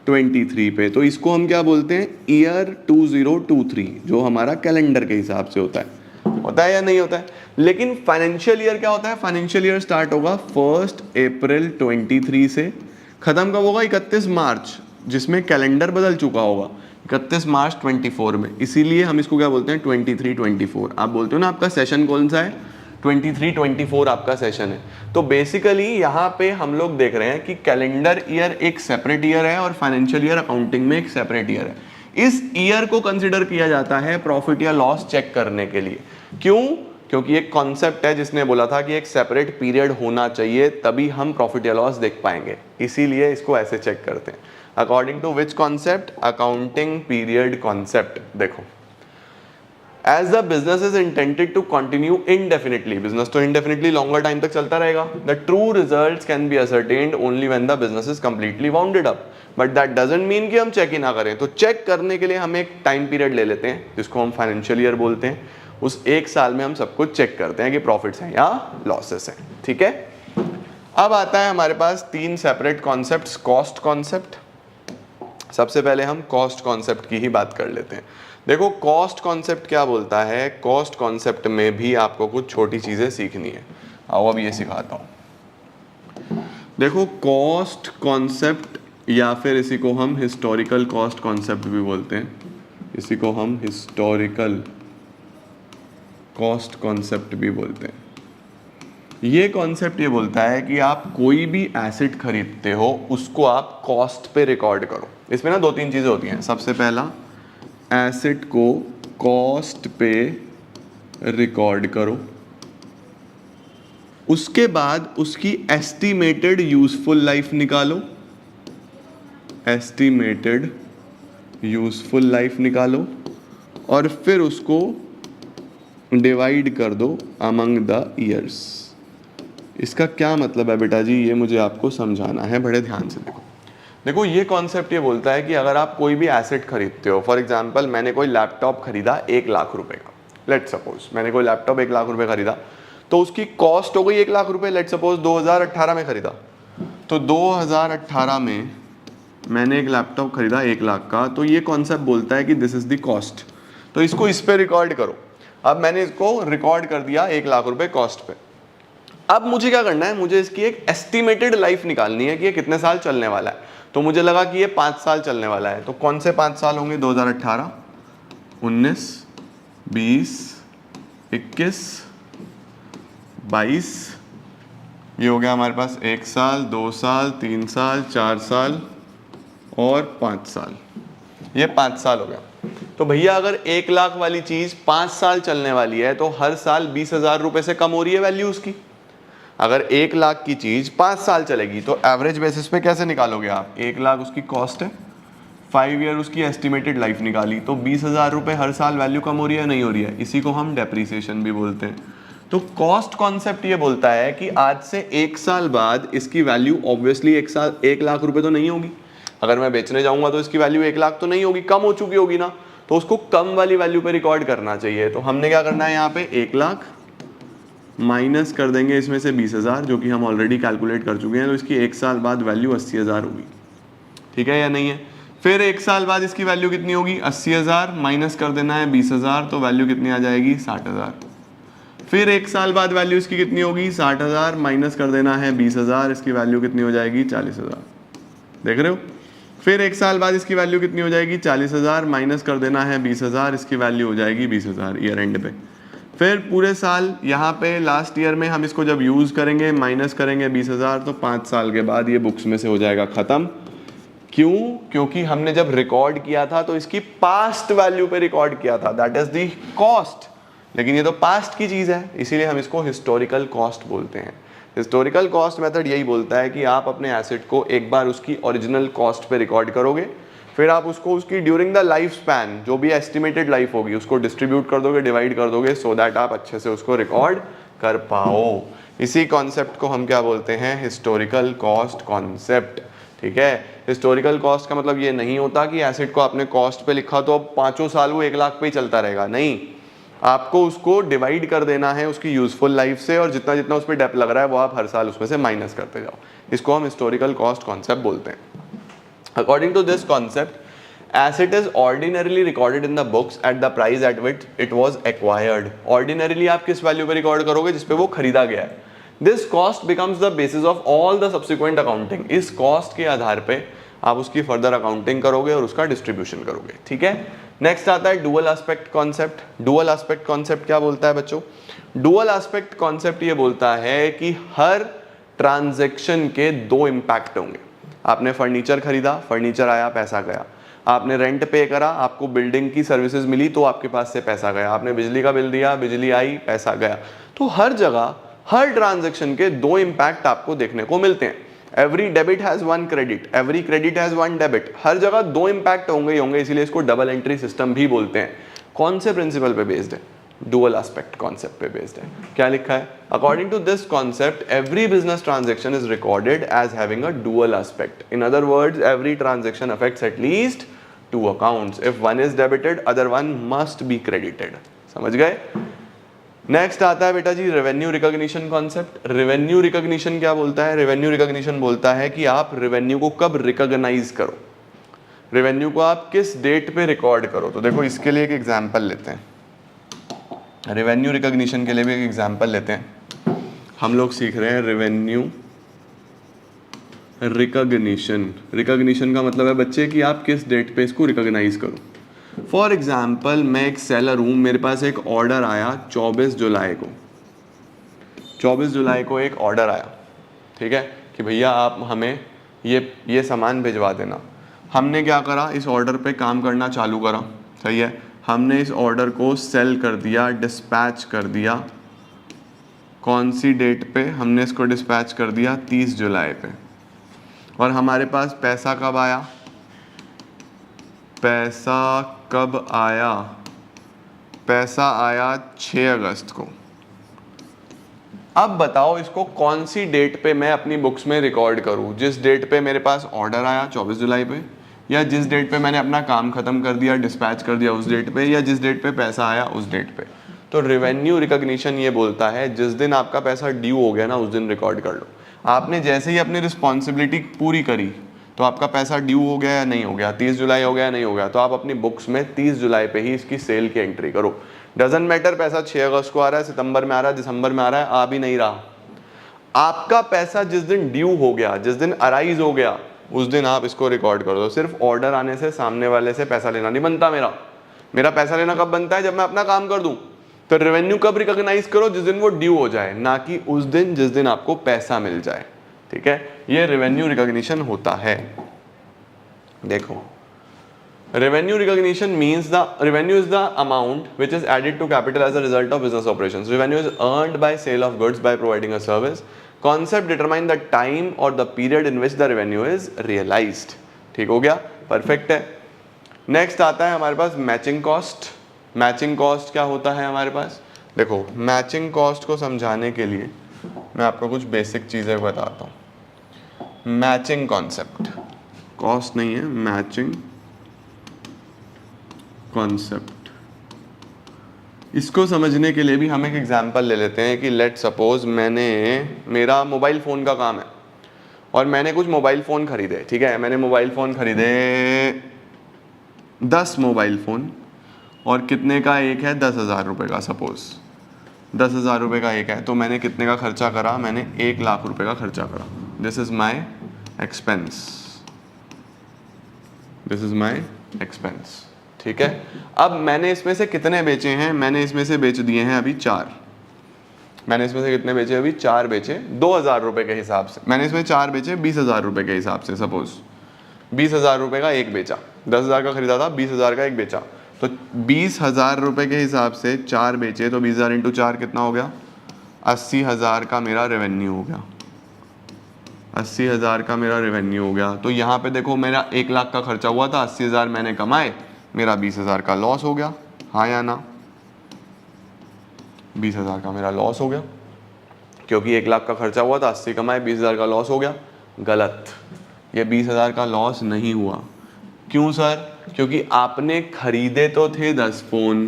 23 पे। तो इसको हम क्या बोलते हैं, ईयर 2023, जो हमारा कैलेंडर के हिसाब से होता है या नहीं होता है। लेकिन फाइनेंशियल ईयर क्या होता है, फाइनेंशियल ईयर स्टार्ट होगा 1 अप्रैल 23 से, खत्म कब होगा 31 मार्च, जिसमें कैलेंडर बदल चुका होगा 31 मार्च 24 में। इसीलिए हम इसको क्या बोलते हैं, 23-24। आप बोलते हो ना आपका सेशन कौन सा है, 23-24 आपका सेशन है। तो बेसिकली यहाँ पे हम लोग देख रहे हैं कि कैलेंडर ईयर एक सेपरेट ईयर है और फाइनेंशियल ईयर अकाउंटिंग में एक सेपरेट ईयर है। इस ईयर को कंसिडर किया जाता है प्रॉफिट या लॉस चेक करने के लिए। क्यों, क्योंकि एक कॉन्सेप्ट है जिसने बोला था कि एक सेपरेट पीरियड होना चाहिए, तभी हम प्रॉफिट या लॉस देख पाएंगे, इसीलिए इसको ऐसे चेक करते हैं। According to which concept, accounting period concept. देखो, as the business is intended to continue indefinitely, business तो इनडेफिनेटली लॉन्गर टाइम तक चलता रहेगा। The true results can be ascertained only when the business is completely wounded up, but that doesn't mean कि हम check ही ना करें। तो check करने के लिए हम एक टाइम पीरियड ले लेते हैं जिसको हम फाइनेंशियल ईयर बोलते हैं। उस 1 साल में हम सब कुछ चेक करते हैं कि प्रॉफिट्स हैं या लॉसेस हैं। ठीक है, अब आता है हमारे पास 3 सेपरेट कॉन्सेप्ट्स। कॉस्ट कॉन्सेप्ट, सबसे पहले हम कॉस्ट कॉन्सेप्ट की ही बात कर लेते हैं। देखो कॉस्ट कॉन्सेप्ट क्या बोलता है, कॉस्ट कॉन्सेप्ट में भी आपको कुछ छोटी चीजें सीखनी है। आओ अब ये सिखाता हूं। देखो कॉस्ट कॉन्सेप्ट, या फिर इसी को हम हिस्टोरिकल कॉस्ट कॉन्सेप्ट भी बोलते हैं, इसी को हम हिस्टोरिकल कॉस्ट कॉन्सेप्ट भी बोलते हैं। ये कॉन्सेप्ट ये बोलता है कि आप कोई भी एसेट खरीदते हो उसको आप कॉस्ट पे रिकॉर्ड करो। इसमें ना 2-3 चीजें होती हैं। सबसे पहला, एसेट को कॉस्ट पे रिकॉर्ड करो, उसके बाद उसकी एस्टिमेटेड यूजफुल लाइफ निकालो, एस्टिमेटेड यूजफुल लाइफ निकालो, और फिर उसको डिवाइड कर दो अमंग द ईयर्स। इसका क्या मतलब है बेटा जी, ये मुझे आपको समझाना है, बड़े ध्यान से देखो। देखो ये कॉन्सेप्ट ये बोलता है कि अगर आप कोई भी एसेट खरीदते हो, फॉर एग्जांपल मैंने कोई लैपटॉप खरीदा 1 लाख रुपए का, लेट सपोज मैंने कोई लैपटॉप 1 लाख रुपए खरीदा, तो उसकी कॉस्ट हो गई 1 लाख रुपए, लेट सपोज 2018 में खरीदा, तो 2018 में मैंने एक लैपटॉप खरीदा 1 लाख का, तो ये कॉन्सेप्ट बोलता है कि दिस इज द कॉस्ट, तो इसको इस पे रिकॉर्ड करो। अब मैंने इसको रिकॉर्ड कर दिया 1 लाख रुपए कॉस्ट पे। अब मुझे क्या करना है, मुझे इसकी एक एस्टिमेटेड लाइफ निकालनी है कि ये कितने साल चलने वाला है। तो मुझे लगा कि ये 5 साल चलने वाला है, तो कौन से 5 साल होंगे, 2018, 19, 20, 21, 22, ये हो गया हमारे पास 1 साल, 2 साल, 3 साल, 4 साल और 5 साल, ये 5 साल हो गया। तो भैया अगर 1 लाख वाली चीज 5 साल चलने वाली है तो हर साल 20,000 रुपए से कम हो रही है वैल्यू उसकी। अगर 1 लाख की चीज 5 साल चलेगी तो एवरेज बेसिस पे कैसे निकालोगे आप, 1 लाख उसकी कॉस्ट है, 5 ईयर उसकी एस्टिमेटेड लाइफ निकाली, तो 20,000 रुपए हर साल वैल्यू कम हो रही है, नहीं हो रही है, इसी को हम डेप्रिसिएशन भी बोलते हैं। तो कॉस्ट कॉन्सेप्ट ये बोलता है कि आज से 1 साल बाद इसकी वैल्यू ऑब्वियसली 1 लाख रुपए तो नहीं होगी, अगर मैं बेचने जाऊंगा तो इसकी वैल्यू 1 लाख तो नहीं होगी, कम हो चुकी होगी ना, तो उसको कम वाली वैल्यू पे रिकॉर्ड करना चाहिए। तो हमने क्या करना है, यहाँ पे 1 लाख माइनस कर देंगे इसमें से 20,000 जो कि हम ऑलरेडी कैलकुलेट कर चुके हैं, तो इसकी 1 साल बाद वैल्यू 80,000 होगी, ठीक है या नहीं है। फिर 1 साल बाद इसकी वैल्यू कितनी होगी, 80,000 माइनस कर देना है 20,000, तो वैल्यू कितनी आ जाएगी, 60,000। फिर 1 साल बाद वैल्यू इसकी कितनी होगी, 60,000 माइनस कर देना है 20,000, इसकी वैल्यू कितनी हो जाएगी, 40,000, देख रहे हो। फिर 1 साल बाद इसकी वैल्यू कितनी हो जाएगी, 40,000 माइनस कर देना है 20,000, इसकी वैल्यू हो जाएगी 20,000 ईयर एंड पे। फिर पूरे साल यहाँ पे लास्ट ईयर में हम इसको जब यूज़ करेंगे माइनस करेंगे 20,000, तो 5 साल के बाद ये बुक्स में से हो जाएगा ख़त्म। क्यों, क्योंकि हमने जब रिकॉर्ड किया था तो इसकी पास्ट वैल्यू पे रिकॉर्ड किया था, दैट इज द कॉस्ट, लेकिन ये तो पास्ट की चीज़ है, इसीलिए हम इसको हिस्टोरिकल कॉस्ट बोलते हैं। हिस्टोरिकल कॉस्ट मेथड यही बोलता है कि आप अपने एसेट को एक बार उसकी ओरिजिनल कॉस्ट पे रिकॉर्ड करोगे, फिर आप उसको उसकी ड्यूरिंग द लाइफ स्पैन जो भी एस्टिमेटेड लाइफ होगी उसको डिस्ट्रीब्यूट कर दोगे, डिवाइड कर दोगे, सो दैट आप अच्छे से उसको रिकॉर्ड कर पाओ। इसी कॉन्सेप्ट को हम क्या बोलते हैं, हिस्टोरिकल कॉस्ट कॉन्सेप्ट, ठीक है। हिस्टोरिकल कॉस्ट का मतलब ये नहीं होता कि एसेट को आपने कॉस्ट पे लिखा तो अब 5 साल वो 1 लाख पे ही चलता रहेगा, नहीं, आपको उसको डिवाइड कर देना है उसकी यूजफुल लाइफ से, और जितना जितना उस पर डेप लग रहा है वो आप हर साल उसमें से माइनस करते जाओ, इसको हम हिस्टोरिकल कॉस्ट कॉन्सेप्ट बोलते हैं। According to this concept, asset is ordinarily recorded in the books at the price at which it was acquired. Ordinarily आप किस वैल्यू पे रिकॉर्ड करोगे, जिस पे वो खरीदा गया है। This cost becomes the basis of all the subsequent accounting. इस कॉस्ट के आधार पे आप उसकी फर्दर अकाउंटिंग करोगे और उसका डिस्ट्रीब्यूशन करोगे, ठीक है। नेक्स्ट आता है dual aspect concept. Dual aspect concept क्या बोलता है बच्चों, डुअल एस्पेक्ट कॉन्सेप्ट ये बोलता है कि हर ट्रांजैक्शन के 2 इम्पैक्ट होंगे। आपने फर्नीचर खरीदा, फर्नीचर आया, पैसा गया। आपने रेंट पे करा, आपको बिल्डिंग की सर्विसेज मिली तो आपके पास से पैसा गया। आपने बिजली का बिल दिया, बिजली आई, पैसा गया। तो हर जगह हर ट्रांजैक्शन के 2 इम्पैक्ट आपको देखने को मिलते हैं। Every debit has 1 credit, every credit has 1 debit, हर जगह 2 इम्पैक्ट होंगे ही होंगे, इसीलिए इसको डबल एंट्री सिस्टम भी बोलते हैं। कौन से प्रिंसिपल पे बेस्ड है, डुअल एस्पेक्ट कॉन्सेप्ट पे बेस्ड है। क्या लिखा है, according to this concept every business transaction is recorded as having a dual aspect. In other words every transaction affects at least 2 accounts, if one is debited other one must be credited. समझ गए। Next आता है बेटा जी revenue recognition concept. Revenue recognition क्या बोलता है, revenue recognition बोलता है कि आप रेवेन्यू को कब रिकॉग्नाइज करो, रेवेन्यू को आप किस डेट पे रिकॉर्ड करो। तो देखो इसके लिए एक एग्जांपल लेते हैं, रेवेन्यू रिकॉग्निशन के लिए भी एक एग्जांपल लेते हैं। हम लोग सीख रहे हैं रेवेन्यू रिकॉग्निशन। रिकॉग्निशन का मतलब है बच्चे कि आप किस डेट पे इसको रिकॉग्नाइज करो। फॉर एग्जांपल मैं एक सेलर हूँ, मेरे पास एक ऑर्डर आया 24 जुलाई को, 24 जुलाई को एक ऑर्डर आया, ठीक है, कि भैया आप हमें ये सामान भिजवा देना। हमने क्या करा, इस ऑर्डर पे काम करना चालू करा, सही है। हमने इस ऑर्डर को सेल कर दिया, डिस्पैच कर दिया। कौन सी डेट पे हमने इसको डिस्पैच कर दिया, 30 जुलाई पे। और हमारे पास पैसा कब आया, पैसा कब आया, पैसा आया 6 अगस्त को। अब बताओ इसको कौन सी डेट पे मैं अपनी बुक्स में रिकॉर्ड करूं, जिस डेट पे मेरे पास ऑर्डर आया 24 जुलाई पे, या जिस डेट पे मैंने अपना काम खत्म कर दिया, डिस्पैच कर दिया उस डेट पे, या जिस डेट पे पैसा आया उस डेट पे। तो रेवेन्यू रिकॉग्निशन ये बोलता है जिस दिन आपका पैसा ड्यू हो गया ना उस दिन रिकॉर्ड कर लो। आपने जैसे ही अपनी रिस्पॉन्सिबिलिटी पूरी करी तो आपका पैसा ड्यू हो गया या नहीं हो गया, 30 जुलाई हो गया या नहीं हो गया, तो आप अपनी बुक्स में 30 जुलाई पे ही इसकी सेल की एंट्री करो। डजंट मैटर पैसा 6 अगस्त को आ रहा है, सितंबर में आ रहा है, दिसंबर में आ रहा है, आ भी नहीं रहा, आपका पैसा जिस दिन ड्यू हो गया, जिस दिन अराइज हो गया, उस दिन आप इसको रिकॉर्ड कर दो। सिर्फ ऑर्डर आने से सामने वाले से पैसा लेना नहीं बनता। मेरा पैसा लेना कब बनता है, जब मैं अपना काम कर दूं। तो रेवेन्यू कब रिकॉग्नाइज करो, जिस दिन वो ड्यू हो जाए, ना कि उस दिन जिस दिन आपको पैसा मिल जाए। ठीक है, ये रेवेन्यू रिकॉग्निशन होता है। देखो, revenue recognition means the revenue is the amount which is added to capital as a result of business operations. Revenue is earned by sale of goods by providing a service. Concept determine the time or the period in which the revenue is realized. ठीक हो गया, perfect है। Next आता है हमारे पास matching cost. Matching cost क्या होता है हमारे पास, देखो मैचिंग कॉस्ट को समझाने के लिए मैं आपको कुछ बेसिक चीज़ें बताता हूँ। मैचिंग कॉन्सेप्ट, कॉस्ट नहीं है, मैचिंग कॉन्सेप्ट। इसको समझने के लिए भी हम एक एग्जांपल ले लेते हैं कि लेट सपोज मेरा मोबाइल फ़ोन का काम है और मैंने कुछ मोबाइल फ़ोन खरीदे। ठीक है, मैंने मोबाइल फ़ोन खरीदे 10 मोबाइल फ़ोन, और कितने का एक है, 10,000 रुपये का। सपोज 10,000 रुपये का एक है, तो मैंने कितने का खर्चा करा, मैंने 1 लाख रुपये का खर्चा करा। This is my expense, this is my expense. ठीक है, अब मैंने इसमें से कितने बेचे हैं, मैंने इसमें से बेच दिए हैं अभी 4। मैंने इसमें से कितने बेचे, अभी 4 बेचे 2,000 रुपये के हिसाब से। मैंने इसमें 4 बेचे 20,000 रुपये के हिसाब से। सपोज 20,000 रुपये का एक बेचा, 10,000 का खरीदा था, 20,000 का एक बेचा। तो 20,000 रुपये के हिसाब से 4 बेचे, तो 20,000 इंटू 4 कितना हो गया, 80,000 का मेरा रेवेन्यू हो गया। 80,000 का मेरा रेवेन्यू हो गया। तो यहाँ पे देखो मेरा 1 लाख का खर्चा हुआ था, 80,000 मैंने कमाए, मेरा 20,000 का लॉस हो गया। हाँ या ना, 20,000 का मेरा लॉस हो गया, क्योंकि 1 लाख का खर्चा हुआ था, 80 कमाए, 20,000 का लॉस हो गया। गलत, ये 20,000 का लॉस नहीं हुआ। क्यों सर, क्योंकि आपने खरीदे तो थे 10 फ़ोन,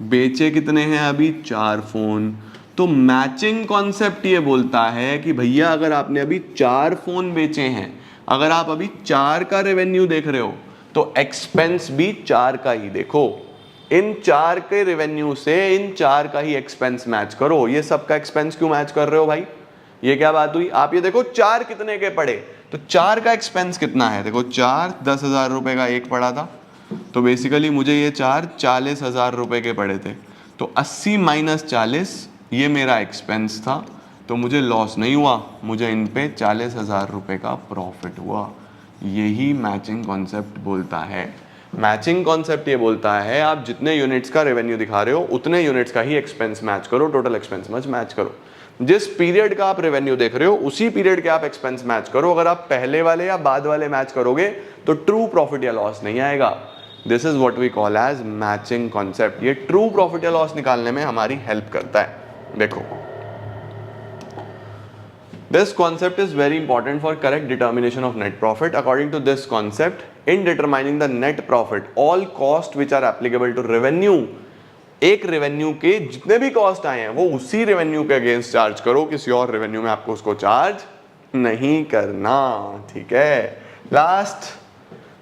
बेचे कितने हैं अभी, 4 फ़ोन। तो मैचिंग कॉन्सेप्ट ये बोलता है कि भैया अगर आपने अभी 4 फ़ोन बेचे हैं, अगर आप अभी 4 का रेवेन्यू देख रहे हो, तो एक्सपेंस भी 4 का ही देखो। इन 4 के रेवेन्यू से इन 4 का ही एक्सपेंस मैच करो। ये सबका एक्सपेंस क्यों मैच कर रहे हो भाई, ये क्या बात हुई। आप ये देखो 4 कितने के पड़े, तो 4 का एक्सपेंस कितना है, देखो 4 10,000 रुपये का एक पड़ा था, तो बेसिकली मुझे ये 4 40,000 रुपये के पड़े थे। तो 80 माइनस 40 ये मेरा एक्सपेंस था, तो मुझे लॉस नहीं हुआ, मुझे इन पे 40,000 रुपये का प्रॉफिट हुआ। यही मैचिंग कॉन्सेप्ट बोलता है। मैचिंग कॉन्सेप्ट ये बोलता है आप जितने यूनिट्स का रेवेन्यू दिखा रहे हो उतने यूनिट्स का ही एक्सपेंस मैच करो, टोटल एक्सपेंस मच मैच करो। जिस पीरियड का आप रेवेन्यू देख रहे हो उसी पीरियड के आप एक्सपेंस मैच करो। अगर आप पहले वाले या बाद वाले मैच करोगे तो ट्रू प्रॉफिट या लॉस नहीं आएगा। This is what we call as matching concept. ये ट्रू प्रॉफिट या लॉस निकालने में हमारी हेल्प करता है। देखो, this concept is very important for correct determination of net profit. According to this concept, in determining the net profit, all cost which are applicable to revenue, एक revenue के जितने भी कॉस्ट आए हैं वो उसी रेवेन्यू के अगेंस्ट चार्ज करो, किसी और रेवेन्यू में आपको उसको चार्ज नहीं करना। ठीक है, लास्ट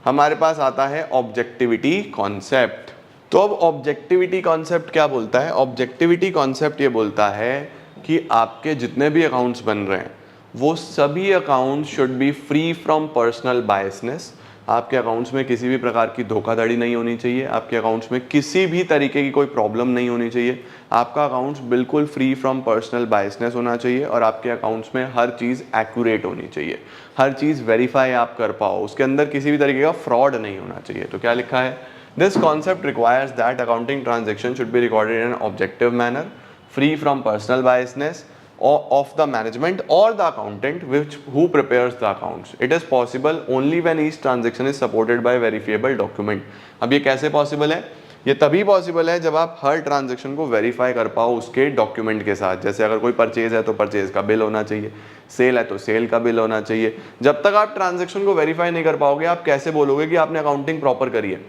हमारे पास आता है ऑब्जेक्टिविटी कॉन्सेप्ट। तो अब ऑब्जेक्टिविटी कॉन्सेप्ट क्या बोलता है, ऑब्जेक्टिविटी कॉन्सेप्ट ये बोलता है कि आपके जितने भी अकाउंट्स बन रहे हैं वो सभी account should be free from personal biasness. आपके अकाउंट्स में किसी भी प्रकार की धोखाधड़ी नहीं होनी चाहिए, आपके अकाउंट्स में किसी भी तरीके की कोई प्रॉब्लम नहीं होनी चाहिए। आपका अकाउंट्स बिल्कुल फ्री फ्रॉम पर्सनल बायसनेस होना चाहिए और आपके अकाउंट्स में हर चीज़ एक्यूरेट होनी चाहिए, हर चीज़ वेरीफाई आप कर पाओ, उसके अंदर किसी भी तरीके का फ्रॉड नहीं होना चाहिए। तो क्या लिखा है, this concept requires that accounting transaction should be recorded in an objective manner, free from personal biasness of the management or the accountant who prepares the accounts. It is possible only when each transaction is supported by verifiable document. अब ये कैसे possible है, ये तभी possible है जब आप हर transaction को वेरीफाई कर पाओ उसके डॉक्यूमेंट के साथ। जैसे अगर कोई परचेज है तो परचेज का बिल होना चाहिए, सेल है तो सेल का बिल होना चाहिए। जब तक आप ट्रांजैक्शन को वेरीफाई नहीं कर पाओगे आप कैसे बोलोगे कि आपने अकाउंटिंग प्रॉपर करी है।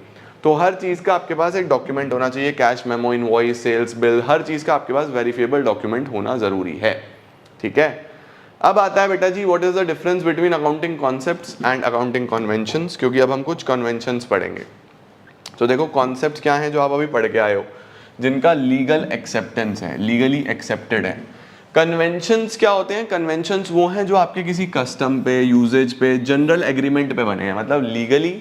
तो हर चीज़ का आपके पास एक डॉक्यूमेंट होना चाहिए, cash memo, invoice, sales bill, हर चीज़ का आपके पास वेरीफेबल डॉक्यूमेंट होना ज़रूरी है। ठीक है, अब आता है बेटा जी what is the difference between accounting concepts and accounting conventions, क्योंकि अब हम कुछ कन्वेंशंस पढ़ेंगे। तो देखो कॉन्सेप्ट्स क्या हैं जो आप अभी पढ़ के आए हो, जिनका लीगल एक्सेप्टेंस है, लीगली एक्सेप्टेड है। कन्वेंशंस क्या होते हैं? कन्वेंशंस वो हैं जो आपके किसी कस्टम पे, यूजेज पे, जनरल एग्रीमेंट पे बने हैं। मतलब लीगली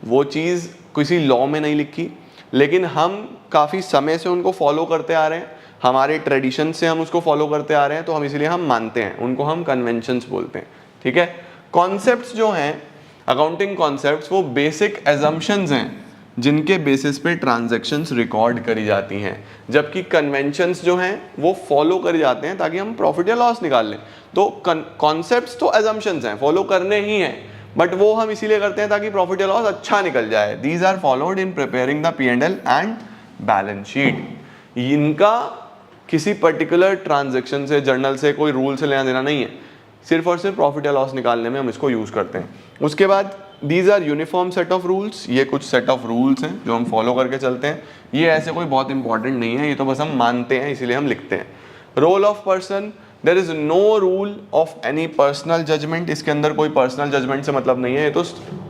वो चीज़ किसी लॉ में नहीं लिखी, लेकिन हम काफ़ी समय से उनको फॉलो करते आ रहे हैं, हमारे ट्रेडिशन से हम उसको फॉलो करते आ रहे हैं, तो हम इसलिए हम मानते हैं, उनको हम कन्वेंशंस बोलते हैं। ठीक है, कॉन्सेप्ट्स जो हैं अकाउंटिंग कॉन्सेप्ट्स वो बेसिक एजम्पशंस हैं जिनके बेसिस पे ट्रांजैक्शंस रिकॉर्ड करी जाती हैं, जबकि कन्वेंशंस जो हैं वो फॉलो करे जाते हैं ताकि हम प्रॉफिट या लॉस निकाल लें। तो कॉन्सेप्ट्स तो एजम्पशंस हैं, फॉलो करने ही हैं, बट वो हम इसीलिए करते हैं ताकि प्रॉफिट या लॉस अच्छा निकल जाए। These are followed in preparing the P&L and balance sheet. इनका किसी पर्टिकुलर ट्रांजैक्शन से, जर्नल से कोई रूल से लेना देना नहीं है, सिर्फ और सिर्फ प्रॉफिट या लॉस निकालने में हम इसको यूज करते हैं। उसके बाद these are uniform set of rules, ये कुछ सेट ऑफ रूल्स हैं जो हम फॉलो करके चलते हैं। ये ऐसे कोई बहुत इंपॉर्टेंट नहीं है, ये तो बस हम मानते हैं इसीलिए हम लिखते हैं। Role of person, there is no rule of any personal judgement, इसके अंदर कोई पर्सनल जजमेंट से मतलब नहीं है, ये तो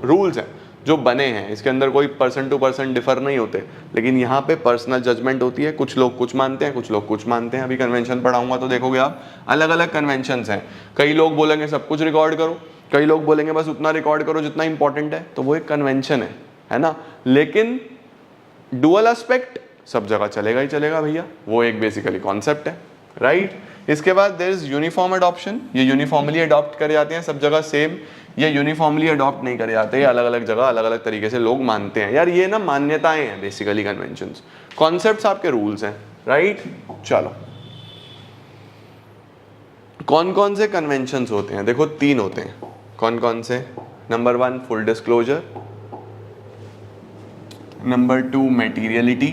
रूल्स हैं जो बने हैं, इसके अंदर कोई पर्सन टू पर्सन डिफर नहीं होते, लेकिन यहाँ पे पर्सनल जजमेंट होती है। कुछ लोग कुछ मानते हैं, कुछ लोग कुछ मानते हैं। अभी कन्वेंशन पढ़ाऊंगा तो देखोगे आप अलग अलग कन्वेंशंस हैं। कई लोग बोलेंगे सब कुछ रिकॉर्ड करो, कई लोग बोलेंगे बस उतना रिकॉर्ड करो जितना इंपॉर्टेंट है, तो वो एक कन्वेंशन है ना। लेकिन डुअल एस्पेक्ट सब जगह चलेगा ही चलेगा भैया, वो एक बेसिकली कॉन्सेप्ट है, राइट। इसके बाद देयर इज यूनिफॉर्म अडॉप्शन, ये यूनिफॉर्मली अडॉप्ट करे जाते हैं सब जगह सेम, ये यूनिफॉर्मली अडॉप्ट नहीं करे जाते, अलग अलग जगह अलग अलग तरीके से लोग मानते हैं। यार ये ना मान्यताएं हैं बेसिकली कन्वेंशंस, कॉन्सेप्ट्स आपके रूल्स हैं, राइट। चलो कौन कौन से कन्वेंशंस होते हैं? देखो 3 होते हैं। कौन कौन से? Number 1 full disclosure, number 2 materiality,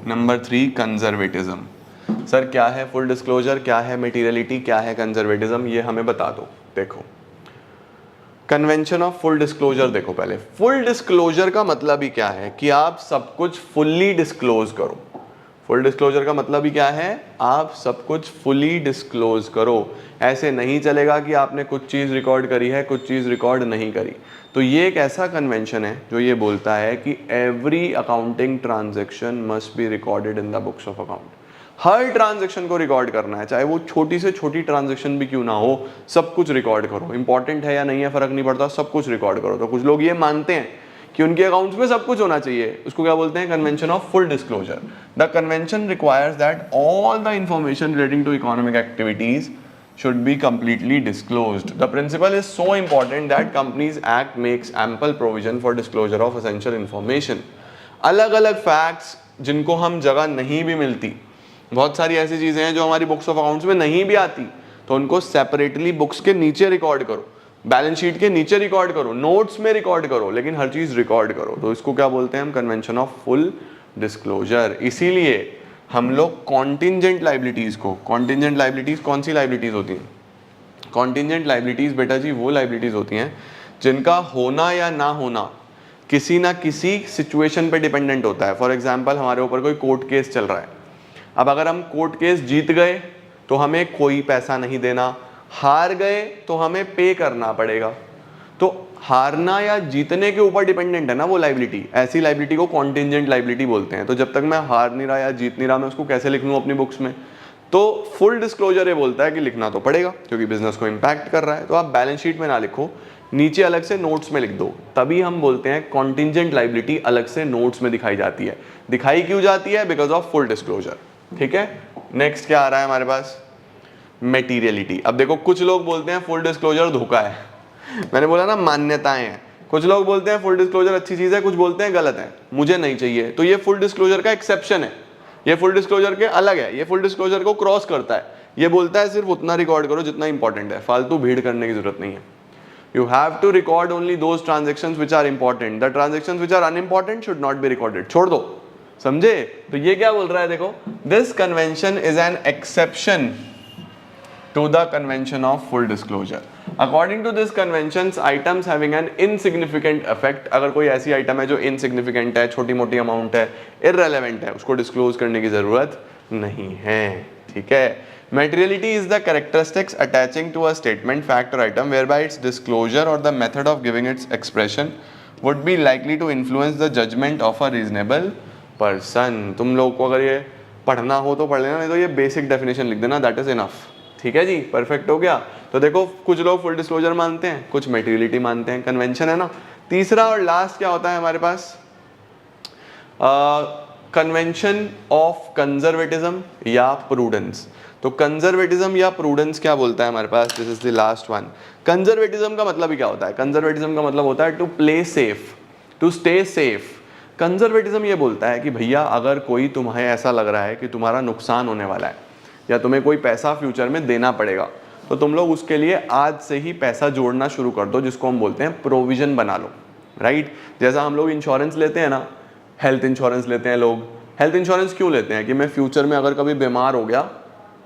number 3 conservatism. Sir क्या है फुल डिस्क्लोजर, क्या है मटेरियलिटी, क्या है कंजर्वेटिज्म, ये हमें बता दो। देखो कन्वेंशन ऑफ फुल डिस्क्लोजर, देखो पहले फुल डिस्क्लोजर का मतलब ही क्या है कि आप सब कुछ फुल्ली डिस्क्लोज करो। फुल डिस्क्लोजर का मतलब ही क्या है? आप सब कुछ फुली डिस्क्लोज करो। ऐसे नहीं चलेगा कि आपने कुछ चीज़ रिकॉर्ड करी है, कुछ चीज़ रिकॉर्ड नहीं करी। तो ये एक ऐसा कन्वेंशन है जो ये बोलता है कि every accounting transaction must be recorded in the books of account. Her transaction को रिकॉर्ड करना है, चाहे वो छोटी से छोटी ट्रांजैक्शन भी क्यों ना हो, सब कुछ रिकॉर्ड करो। इंपॉर्टेंट है या नहीं है फर्क नहीं पड़ता, सब कुछ रिकॉर्ड करो। तो कुछ लोग ये मानते हैं कि उनके अकाउंट्स में सब कुछ होना चाहिए, उसको क्या बोलते हैं? Convention of full disclosure. The convention requires that all the information relating to economic activities should be completely disclosed. The principle is so important that Companies Act makes ample provision for disclosure of essential information. अलग अलग facts जिनको हम जगह नहीं भी मिलती, बहुत सारी ऐसी चीज़ें हैं जो हमारी बुक्स ऑफ अकाउंट्स में नहीं भी आती, तो उनको सेपरेटली बुक्स के नीचे रिकॉर्ड करो, बैलेंस शीट के नीचे रिकॉर्ड करो, नोट्स में रिकॉर्ड करो, लेकिन हर चीज़ रिकॉर्ड करो। तो इसको क्या बोलते हैं हम? Convention of full disclosure. इसीलिए हम लोग कॉन्टिंजेंट लाइबिलिटीज़ को, कॉन्टिंजेंट लाइबिलिटीज़ कौन सी लाइबिलिटीज़ होती हैं? कॉन्टिंजेंट लाइबिलिटीज़ बेटा जी वो लाइबिलिटीज़ होती हैं जिनका होना या ना होना किसी ना किसी सिचुएशन पे डिपेंडेंट होता है। फॉर एग्जांपल हमारे ऊपर कोई कोर्ट केस चल रहा है, अब अगर हम कोर्ट केस जीत गए तो हमें कोई पैसा नहीं देना, हार गए तो हमें पे करना पड़ेगा। तो हारना या जीतने के ऊपर डिपेंडेंट है ना वो लाइबिलिटी, ऐसी लाइबिलिटी को कॉन्टिंजेंट लाइबिलिटी बोलते हैं। तो जब तक मैं हार नहीं रहा या जीत नहीं रहा, मैं उसको कैसे लिख लूँ अपनी बुक्स में? तो फुल डिस्क्लोजर ये बोलता है कि लिखना तो पड़ेगा क्योंकि बिजनेस को इम्पैक्ट कर रहा है। तो आप बैलेंस शीट में ना लिखो, नीचे अलग से नोट्स में लिख दो, तभी हम बोलते हैं कॉन्टिंजेंट लाइबिलिटी अलग से नोट्स में दिखाई जाती है। दिखाई क्यों जाती है? Because of full disclosure. ठीक है, नेक्स्ट क्या आ रहा है हमारे पास? मटेरियलिटी। अब देखो कुछ लोग बोलते हैं फुल डिस्क्लोजर धोखा है, मैंने बोला ना मान्यताएं हैं। कुछ लोग बोलते हैं फुल डिस्क्लोजर अच्छी चीज है, कुछ बोलते हैं गलत है, मुझे नहीं चाहिए। तो ये फुल डिस्क्लोजर का एक्सेप्शन है, ये फुल डिस्क्लोजर के अलग है, ये फुल डिस्क्लोजर को क्रॉस करता है। ये बोलता है सिर्फ उतना रिकॉर्ड करो जितना इंपॉर्टेंट है, फालतू भीड़ करने की जरूरत नहीं है। You have to record only those transactions which are important. The transactions which are unimportant should not be recorded. छोड़ दो, समझे? तो ये क्या बोल रहा है देखो, this convention is an exception to the convention of full disclosure. According to this conventions, items having an insignificant effect, अगर कोई ऐसी आइटम है जो insignificant है, छोटी मोटी अमाउंट है, irrelevant है, उसको डिस्क्लोज करने की जरूरत नहीं है, ठीक है? Materiality is the characteristics attaching to a statement, fact or item whereby its disclosure or the method of giving its expression would be likely to influence the judgment of a reasonable person. तुम लोग को अगर ये पढ़ना हो तो पढ़ लेना, नहीं तो ये बेसिक डेफिनेशन लिख देना, दैट इज इनफ, ठीक है जी, परफेक्ट हो गया। तो देखो कुछ लोग फुल डिस्क्लोजर मानते हैं, कुछ मेटीरियलिटी मानते हैं, कन्वेंशन है ना। तीसरा और लास्ट क्या होता है हमारे पास, कन्वेंशन ऑफ कंजर्वेटिज्म या प्रूडेंस। तो कंजर्वेटिज्म या प्रूडेंस क्या बोलता है हमारे पास, this is the last one. Conservatism का मतलब ही क्या होता है, कंजर्वेटिज्म का मतलब होता है to play safe, to stay safe. Conservatism ये बोलता है कि भैया अगर कोई तुम्हें ऐसा लग रहा है कि तुम्हारा नुकसान होने वाला है या तुम्हें कोई पैसा फ्यूचर में देना पड़ेगा, तो तुम लोग उसके लिए आज से ही पैसा जोड़ना शुरू कर दो, जिसको हम बोलते हैं प्रोविजन बना लो, राइट? जैसा हम लोग इंश्योरेंस लेते हैं ना, हेल्थ इंश्योरेंस लेते हैं लोग। हेल्थ इंश्योरेंस क्यों लेते हैं कि मैं फ्यूचर में अगर कभी बीमार हो गया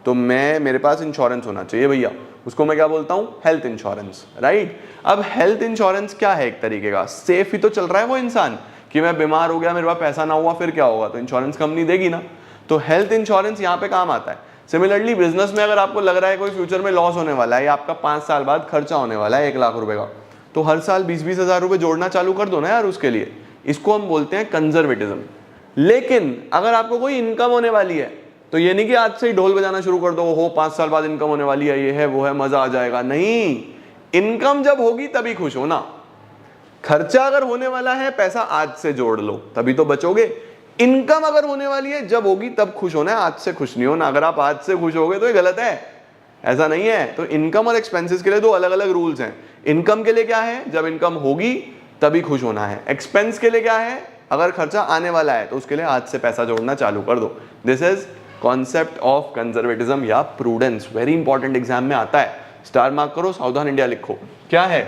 तो मेरे पास इंश्योरेंस होना चाहिए भैया, उसको मैं क्या बोलता हूँ, हेल्थ इंश्योरेंस, राइट? अब हेल्थ इंश्योरेंस क्या है, एक तरीके का सेफ ही तो चल रहा है वो इंसान, कि मैं बीमार हो गया, मेरे पास पैसा ना हुआ फिर क्या होगा, तो इंश्योरेंस कंपनी देगी ना। तो हेल्थ इंश्योरेंस यहाँ पे काम आता है। सिमिलरली बिजनेस में अगर आपको लग रहा है कोई फ्यूचर में लॉस होने वाला है या आपका 5 साल बाद खर्चा होने वाला है 1 लाख रुपए का, तो हर साल 20-20 हज़ार रुपए जोड़ना चालू कर दो ना यार उसके लिए, इसको हम बोलते हैं कंजर्वेटिज्म। लेकिन अगर आपको कोई इनकम होने वाली है तो ये नहीं कि आज से ही ढोल बजाना शुरू कर दो, हो 5 साल बाद इनकम होने वाली है, ये है वो है, मजा आ जाएगा, नहीं। इनकम जब होगी तभी खुश हो ना। खर्चा अगर होने वाला है, पैसा आज से जोड़ लो तभी तो बचोगे। इनकम अगर होने वाली है, जब होगी तब खुश होना है, आज से खुश नहीं होना। अगर आप आज से खुश होगे तो ये गलत है, ऐसा नहीं है। तो इनकम और एक्सपेंसेस के लिए 2 अलग अलग रूल्स हैं। इनकम के लिए क्या है, जब इनकम होगी तभी खुश होना है। एक्सपेंस के लिए क्या है, अगर खर्चा आने वाला है तो उसके लिए आज से पैसा जोड़ना चालू कर दो। This is concept of conservatism या प्रूडेंस। वेरी इंपॉर्टेंट, एग्जाम में आता है, स्टार मार्क करो, सावधान इंडिया लिखो। क्या है,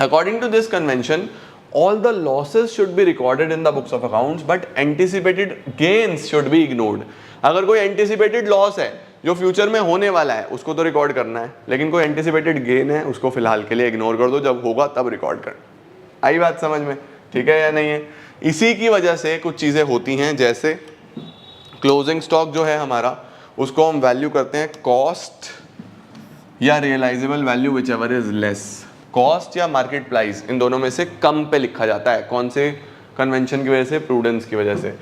according to this convention all the losses should be recorded in the books of accounts but anticipated gains should be ignored। अगर कोई anticipated loss है जो फ्यूचर में होने वाला है उसको तो रिकॉर्ड करना है, लेकिन कोई anticipated gain है उसको फिलहाल के लिए इग्नोर कर दो, जब होगा तब रिकॉर्ड करना। आई बात समझ में, ठीक है या नहीं है? इसी की वजह से कुछ चीज़ें होती हैं, जैसे क्लोजिंग स्टॉक जो है हमारा, उसको हम वैल्यू करते हैं कॉस्ट या realisable value, whichever is less. Cost या मार्केट प्राइस, इन दोनों में से कम पे लिखा जाता है। कौन से कन्वेंशन की वजह से, प्रूडेंस की वजह से।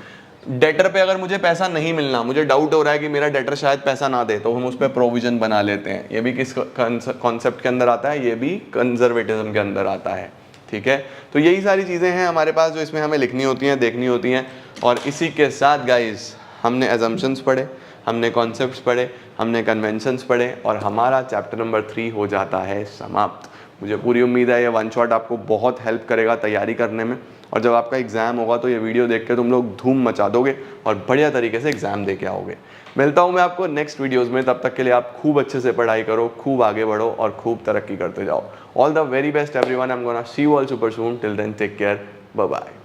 डेटर पे अगर मुझे पैसा नहीं मिलना, मुझे डाउट हो रहा है कि मेरा डेटर शायद पैसा ना दे, तो हम उस पर प्रोविजन बना लेते हैं। ये भी किस कॉन्सेप्ट के अंदर आता है, ये भी कंजर्वेटिज्म के अंदर आता है, ठीक है? तो यही सारी चीज़ें हैं हमारे पास जो इसमें हमें लिखनी होती हैं, देखनी होती हैं। और इसी के साथ गाइज हमने एजम्पशंस पढ़े, हमने कॉन्सेप्ट्स पढ़े, हमने कन्वेंशंस पढ़े और हमारा चैप्टर नंबर 3 हो जाता है समाप्त। मुझे पूरी उम्मीद है ये वन शॉट आपको बहुत हेल्प करेगा तैयारी करने में, और जब आपका एग्ज़ाम होगा तो ये वीडियो देख के तुम लोग धूम मचा दोगे और बढ़िया तरीके से एग्ज़ाम दे के आओगे। मिलता हूँ मैं आपको नेक्स्ट वीडियोज़ में, तब तक के लिए आप खूब अच्छे से पढ़ाई करो, खूब आगे बढ़ो और खूब तरक्की करते जाओ। All the very best everyone, I am gonna see you all super soon. Till then take care, bye bye.